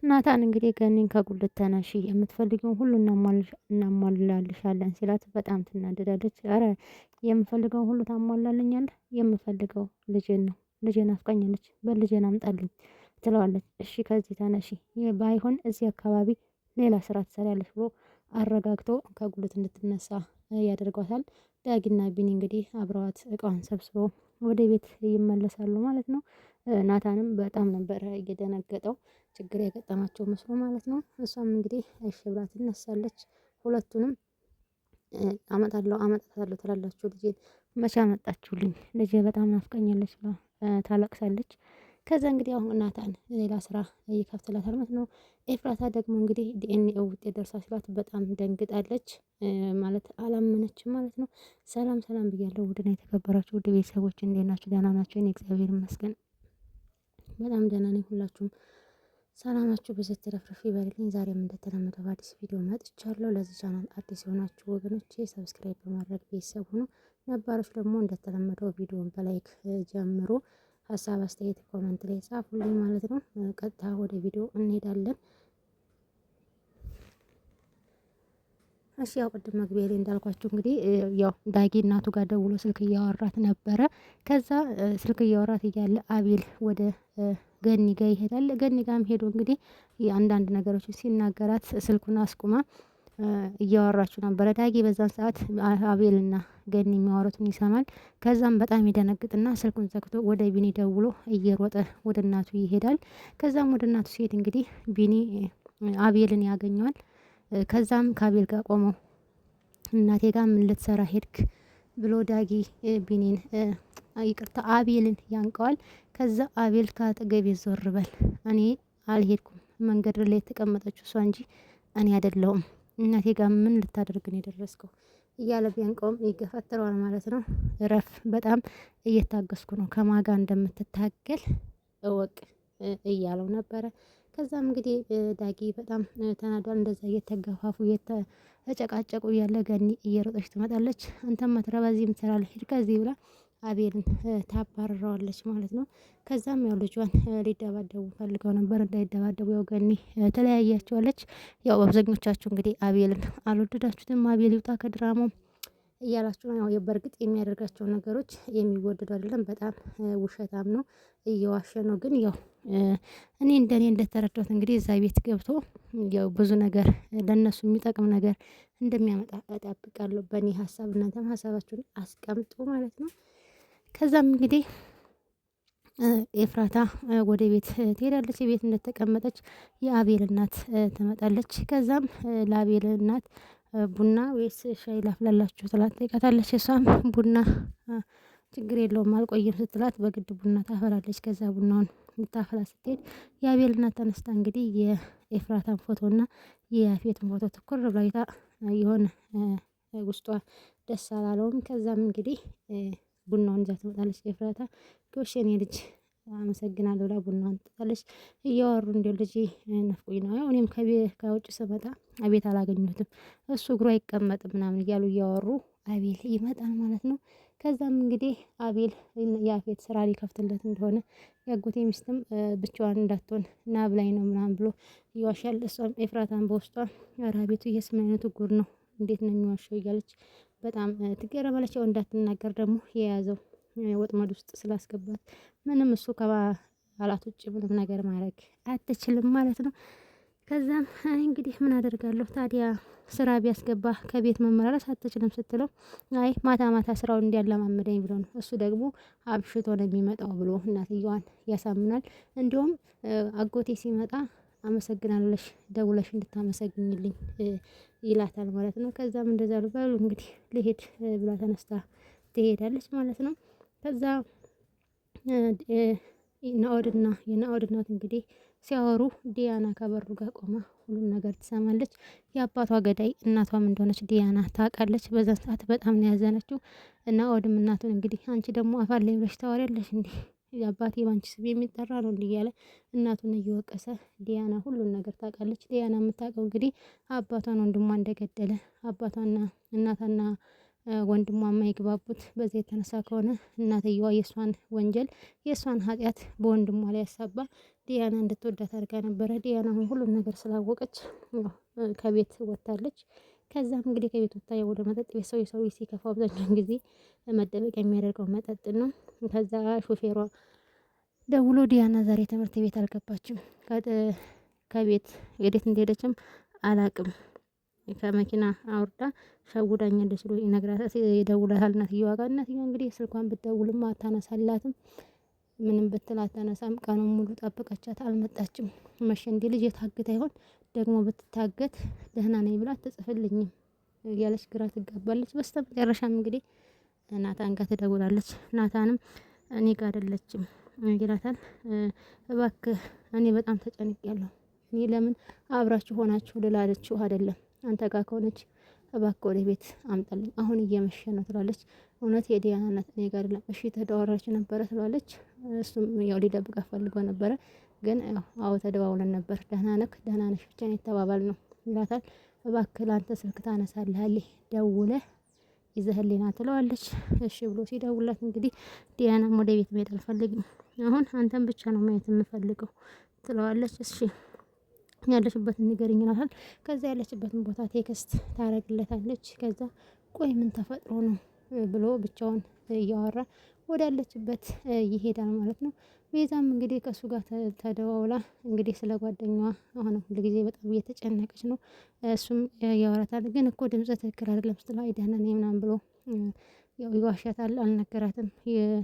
ናታን እንግዲህ ገኒን ከጉልት ተነሺ የምትፈልጊውን ሁሉ እናሟላልሻለን ሲላት በጣም ትናደዳለች። አረ የምፈልገውን ሁሉ ታሟላልኛለህ? የምፈልገው ልጄን ነው። ልጄን አፍቃኛለች። በልጄን አምጣልኝ ትለዋለች። እሺ ከዚህ ተነሺ፣ ባይሆን እዚህ አካባቢ ሌላ ስራ ትሰሪያለሽ ብሎ አረጋግቶ ከጉልት እንድትነሳ ያደርጓታል። ዳጊና ቢኒ እንግዲህ አብረዋት እቃዋን ሰብስበው ወደ ቤት ይመለሳሉ ማለት ነው። ናታንም በጣም ነበረ እየደነገጠው ችግር የገጠማቸው መስሎ ማለት ነው። እሷም እንግዲህ እሺ ብላ ትነሳለች። ሁለቱንም አመጣታለሁ ትላላችሁ። ልጄ መቼ አመጣችሁልኝ? ልጄ በጣም ናፍቀኛለች ብላ ታለቅሳለች። ከዛ እንግዲህ አሁን ናታን ሌላ ስራ ይከፍትላታል ማለት ነው። ኤፍራታ ደግሞ እንግዲህ ዲኤንኤ ውጤት ደርሳ ሲላት በጣም ደንግጣለች። ማለት አላመነችም ማለት ነው። ሰላም ሰላም ብያለሁ ውድና የተከበራችሁ ውድ ቤተሰቦች እንዴት ናችሁ? ደህና ናቸው? እኔ እግዚአብሔር ይመስገን በጣም ደህና ነኝ። ሁላችሁም ሰላማችሁ ብዙ ትረፍርፍ ይበልልኝ። ዛሬም እንደተለመደው በአዲስ ቪዲዮ መጥቻለሁ። ለዚህ ቻናል አዲስ የሆናችሁ ወገኖቼ ሰብስክራይብ በማድረግ ቤተሰብ ሁኑ። ነባሮች ደግሞ እንደተለመደው ቪዲዮን በላይክ ጀምሮ ሀሳብ አስተያየት ኮመንት ላይ ጻፉልኝ ማለት ነው። ቀጥታ ወደ ቪዲዮ እንሄዳለን። እሺ ያው ቅድም መግቢያ ላይ እንዳልኳችሁ እንግዲህ ያው ዳጊ እናቱ ጋር ደውሎ ስልክ እያወራት ነበረ። ከዛ ስልክ እያወራት እያለ አቤል ወደ ገኒ ጋር ይሄዳል። ገኒ ጋርም ሄዶ እንግዲህ አንዳንድ ነገሮችን ሲናገራት ስልኩን አስቁማ እያወራችሁ ነበረ። ዳጊ በዛን ሰዓት አቤልና ገኒ የሚያወሩትን ይሰማል። ከዛም በጣም ይደነግጥና ስልኩን ዘግቶ ወደ ቢኒ ደውሎ እየሮጠ ወደ እናቱ ይሄዳል። ከዛም ወደ እናቱ ሲሄድ እንግዲህ ቢኒ አቤልን ያገኘዋል። ከዛም ከአቤል ጋር ቆመው እናቴ ጋር ምን ልትሰራ ሄድክ ብሎ ዳጊ ቢኒን ይቅርታ አቤልን ያንቀዋል። ከዛ አቤል ከአጠገቤ ዞር በል፣ እኔ አልሄድኩም፣ መንገድ ላይ የተቀመጠችው እሷ እንጂ እኔ አይደለሁም፣ እናቴ ጋር ምን ልታደርግ ነው የደረስከው እያለ ቢያንቀውም ይገፈትረዋል ማለት ነው። እረፍ፣ በጣም እየታገስኩ ነው፣ ከማጋ እንደምትታገል እወቅ እያለው ነበረ። ከዛም እንግዲህ ዳጊ በጣም ተናዷል። እንደዛ እየተገፋፉ እየተጨቃጨቁ እያለ ገኒ እየሮጠች ትመጣለች። አንተም አትረባ እዚህ የምትሰራለህ ሂድ ከዚህ ብላ አቤልን ታባርረዋለች ማለት ነው። ከዛም ያው ልጇን ሊደባደቡ ፈልገው ነበር፣ እንዳይደባደቡ ያው ገኒ ተለያያቸዋለች። ያው አብዛኞቻችሁ እንግዲህ አቤልን አልወደዳችሁትም፣ አቤል ይውጣ ከድራማው እያላችሁ ነው። ያው በእርግጥ የሚያደርጋቸው ነገሮች የሚወደዱ አይደለም፣ በጣም ውሸታም ነው፣ እየዋሸ ነው። ግን ያው እኔ እንደኔ እንደተረዳሁት እንግዲህ እዛ ቤት ገብቶ ያው ብዙ ነገር ለእነሱ የሚጠቅም ነገር እንደሚያመጣ እጠብቃለሁ። በእኔ ሀሳብ እናንተም ሀሳባችሁን አስቀምጡ ማለት ነው። ከዛም እንግዲህ ኤፍራታ ወደ ቤት ትሄዳለች። ቤት እንደተቀመጠች የአቤል እናት ትመጣለች። ከዛም ለአቤል እናት ቡና ወይስ ሻይ ላፍላላችሁ ትላት ጠይቃታለች። እሷም ቡና ችግር የለውም አልቆይም ስትላት በግድ ቡና ታፈላለች። ከዛ ቡናውን ልታፈላ ስትሄድ የአቤል እናት ተነስታ እንግዲህ የኤፍራታን ፎቶና የያፌትን ፎቶ ትኩር ብላ አይታ የሆነ ውስጧ ደስ አላለውም። ከዛም እንግዲህ ቡናውን ይዛ ትመጣለች። ኤፍራታ ጎሽ የኔ ልጅ አመሰግናለሁ ብላ ቡናውን ትጠጣለች። እያወሩ እንዲሁ ልጄ ናፍቆኝ ነው፣ ያው እኔም ከውጭ ስመጣ አቤት አላገኘሁትም፣ እሱ እግሩ አይቀመጥም ምናምን እያሉ እያወሩ አቤል ይመጣል ማለት ነው። ከዛም እንግዲህ አቤል የአፌት ስራ ሊከፍትለት እንደሆነ ያጎቴ ሚስትም ብቻዋን እንዳትሆን ና ብላኝ ነው ምናምን ብሎ ይዋሻል። እሷም ኤፍራታን በውስጧ ኧረ አቤቱ የስም አይነቱ ጉድ ነው፣ እንዴት ነው የሚዋሸው እያለች በጣም ትገረማለች። ያው እንዳትናገር ደግሞ የያዘው ወጥመድ ውስጥ ስላስገባት ምንም እሱ ከቃላት ውጭ ምንም ነገር ማድረግ አትችልም ማለት ነው። ከዛም እንግዲህ ምን አደርጋለሁ ታዲያ ስራ ቢያስገባ ከቤት መመላለስ አትችልም ስትለው አይ ማታ ማታ ስራውን እንዲያለማመደኝ ብሎ ነው፣ እሱ ደግሞ አምሽቶ ነው የሚመጣው ብሎ እናትየዋን ያሳምናል። እንዲሁም አጎቴ ሲመጣ አመሰግናለሽ ደውለሽ እንድታመሰግኝልኝ ይላታል ማለት ነው። ከዛም እንደዛ በሉ እንግዲህ ልሄድ ብላ ተነስታ ትሄዳለች ማለት ነው። ከዛ ናኦድና የናኦድ እናት እንግዲህ ሲያወሩ ዲያና ከበሩ ጋር ቆማ ሁሉም ነገር ትሰማለች። የአባቷ ገዳይ እናቷም እንደሆነች ዲያና ታውቃለች። በዛ ሰዓት በጣም ነው ያዘነችው። ናኦድም እናቱን እንግዲህ አንቺ ደግሞ አፋለኝ ብለሽ ታወሪያለሽ እንዴ? አባቴ ባንቺ ስም የሚጠራ ነው እንዲህ እያለ እናቱን እየወቀሰ ዲያና ሁሉን ነገር ታውቃለች። ዲያና የምታውቀው እንግዲህ አባቷን ወንድሟ እንደገደለ አባቷና እናቷና ወንድሟ የማይግባቡት በዚህ የተነሳ ከሆነ እናትየዋ የእሷን ወንጀል የእሷን ኃጢአት በወንድሟ ላይ ያሳባ ዲያና እንድትወዳት አድርጋ ነበረ። ዲያና አሁን ሁሉን ነገር ስላወቀች ከቤት ወጥታለች። ከዛም እንግዲህ ከቤት ወጥታ ወደ መጠጥ ቤት ሰው ሲከፋው አብዛኛውን ጊዜ መደበቅ የሚያደርገው መጠጥ ነው። ከዛ ሾፌሯ ደውሎ ዲያና ዛሬ ትምህርት ቤት አልገባችም፣ ከቤት የዴት እንደሄደችም አላቅም፣ ከመኪና አውርዳ ሸውዳኛለች ብሎ ይነግራታል። ይደውላታል እናትየዋ ጋር። እናትየዋ እንግዲህ ስልኳን ብትደውልም አታነሳላትም። ምንም ብትል አታነሳም። ቀኑን ሙሉ ጠብቀቻት አልመጣችም። መቼ እንዲህ ልጅ የታግታ ይሆን ደግሞ? ብትታገት ደህና ነኝ ብላ አትጽፍልኝም እያለች ግራ ትጋባለች። በስተመጨረሻም እንግዲህ ናታን ጋር ትደውላለች። ናታንም እኔ ጋር አይደለችም ይላታል። እባክህ እኔ በጣም ተጨንቄያለሁ። እኔ ለምን አብራችሁ ሆናችሁ ልላለችው አይደለም፣ አንተ ጋር ከሆነች እባክህ ወደ ቤት አምጣልኝ፣ አሁን እየመሸ ነው ትላለች። እውነት የዲያና እናት እኔ ጋር አይደለም፣ እሺ ተደዋውላችሁ ነበረ ትላለች። እሱም ያው ሊደብቅ ፈልጎ ነበረ፣ ግን አዎ ተደዋውለን ነበር፣ ደህና ነክ ደህና ነሽ ብቻ ነው የተባባልነው ይላታል። እባክህ ለአንተ ስልክ ታነሳለህ ደውለህ ይዘህልኝ ና ትለዋለች። እሺ ብሎ ሲደውላት እንግዲህ ዲያናም ወደ ቤት መሄድ አልፈልግም፣ አሁን አንተን ብቻ ነው ማየት የምፈልገው ትለዋለች። እሺ ያለችበትን ንገሪኝ ይላታል። ከዛ ያለችበትን ቦታ ቴክስት ታረግለታለች። ከዛ ቆይ ምን ተፈጥሮ ነው ብሎ ብቻውን እያወራ ወዳለችበት ይሄዳል ማለት ነው። ቤዛም እንግዲህ ከእሱ ጋር ተደዋውላ እንግዲህ ስለ ጓደኛዋ አሁን ሁሉ ጊዜ በጣም እየተጨነቀች ነው። እሱም ያወራታል። ግን እኮ ድምጽ ትክክል አይደለም ስትለው አይ ደህና ነኝ ምናምን ብሎ ያው ይዋሻታል፣ አልነገራትም።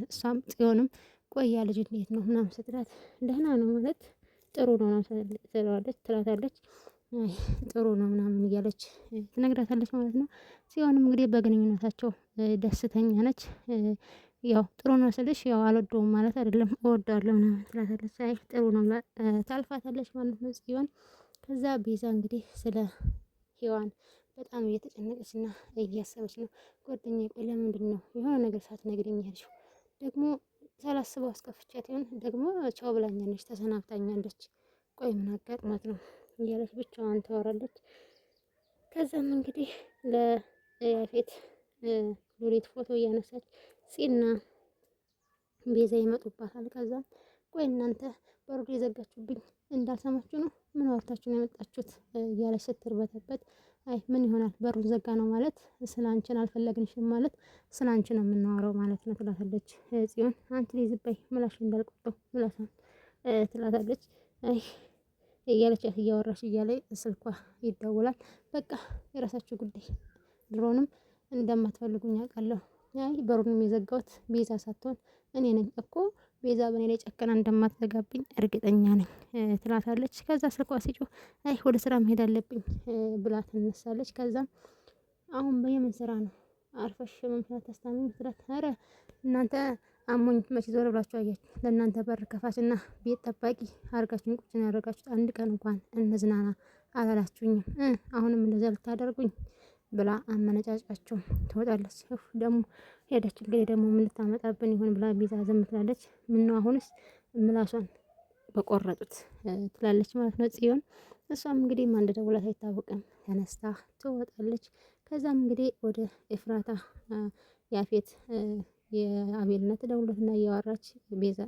እሷም ጽዮንም ቆይ ያ ልጅ እንዴት ነው ምናምን ስትላት ደህና ነው ማለት ጥሩ ነው ትላታለች። ጥሩ ነው ምናምን እያለች ትነግራታለች ማለት ነው። ጽዮንም እንግዲህ በግንኙነታቸው ደስተኛ ነች። ያው ጥሩ ነው ስልሽ ያው አልወደውም ማለት አይደለም እወደዋለሁ ምናምን ትላታለች። አይ ጥሩ ነው ታልፋታለች ማለት ነው ጽዮን። ከዛ ቤዛ እንግዲህ ስለ ሔዋን በጣም እየተጨነቀችና እያሰበች ነው። ጓደኛዬ ቆይ ለምንድን ነው የሆነ ነገር ሳትነግሪኝ ሄድሽው? ደግሞ ሳላስበው አስከፍቻት ይሆን? ደግሞ ቻው ብላኛለች፣ ተሰናብታኛለች። ቆይ ምን አጋጥሟት ነው እያለች ብቻዋን ታወራለች። ከዛም እንግዲህ ለያፌት ሉሊት ፎቶ እያነሳች ጺና ቤዛ ይመጡባታል። ከዛም ቆይ እናንተ በሩ የዘጋችሁብኝ እንዳልሰማችሁ ነው? ምን አውርታችሁ ነው የመጣችሁት? እያለች ስትርበተበት አይ ምን ይሆናል በሩን ዘጋ ነው ማለት ስላንቺን አልፈለግንሽም ማለት ስላንቺ ነው የምናወራው ማለት ነው ትላታለች ጽዮን። አንቺ ልጅ ዝም በይ ምላሽ እንዳልቆጠው ምላሷን ትላታለች። አይ እያለች እያወራሽ እያለ ስልኳ ይደውላል። በቃ የራሳችሁ ጉዳይ፣ ድሮንም እንደማትፈልጉኝ አውቃለሁ። አይ በሩንም የዘጋሁት ቤዛ ሳትሆን እኔ ነኝ እኮ፣ ቤዛ በእኔ ላይ ጨከና እንደማትዘጋብኝ እርግጠኛ ነኝ ትላታለች። ከዛ ስልኳ ሲጮህ አይ ወደ ስራ መሄድ አለብኝ ብላ ትነሳለች። ከዛም አሁን በየምን ስራ ነው አርፈሽ መምታት ታስታምኝ ትላት። ኧረ እናንተ አሞኝ መቼ ዞር ብላችሁ አያችሁ? ለእናንተ በር ከፋችና ቤት ጠባቂ አርጋችሁኝ ቁጭ ነው ያደረጋችሁት። አንድ ቀን እንኳን እንዝናና አላላችሁኝም። አሁንም እንደዛ ልታደርጉኝ ብላ አመነጫጫቸው ትወጣለች። ደግሞ ሄደች። እንግዲህ ደግሞ ምን ልታመጣብን ይሆን ብላ ቤዛ ዝም ትላለች። ምነው አሁንስ ምላሷን በቆረጡት ትላለች ማለት ነው ጽዮን። እሷም እንግዲህ ማን እንደደወላት አይታወቅም፣ ተነስታ ትወጣለች። ከዛም እንግዲህ ወደ ኤፍራታ ያፌት የአቤልነት ደውሎትና እያወራች ቤዛ